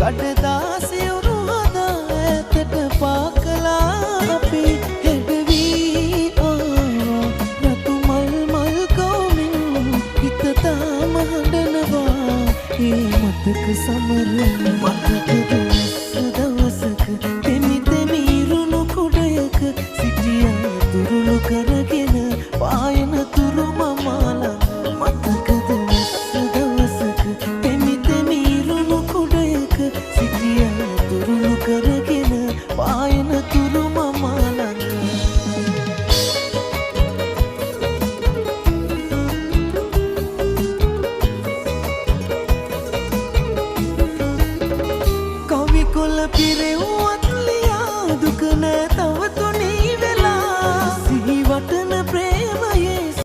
කඩදා සිවුරු හදා ඇතට පාකලා අපි හෙඩවී රතු මල් කවමින් හිත තාම හඬනවා ඒ මතක සමරන මතකද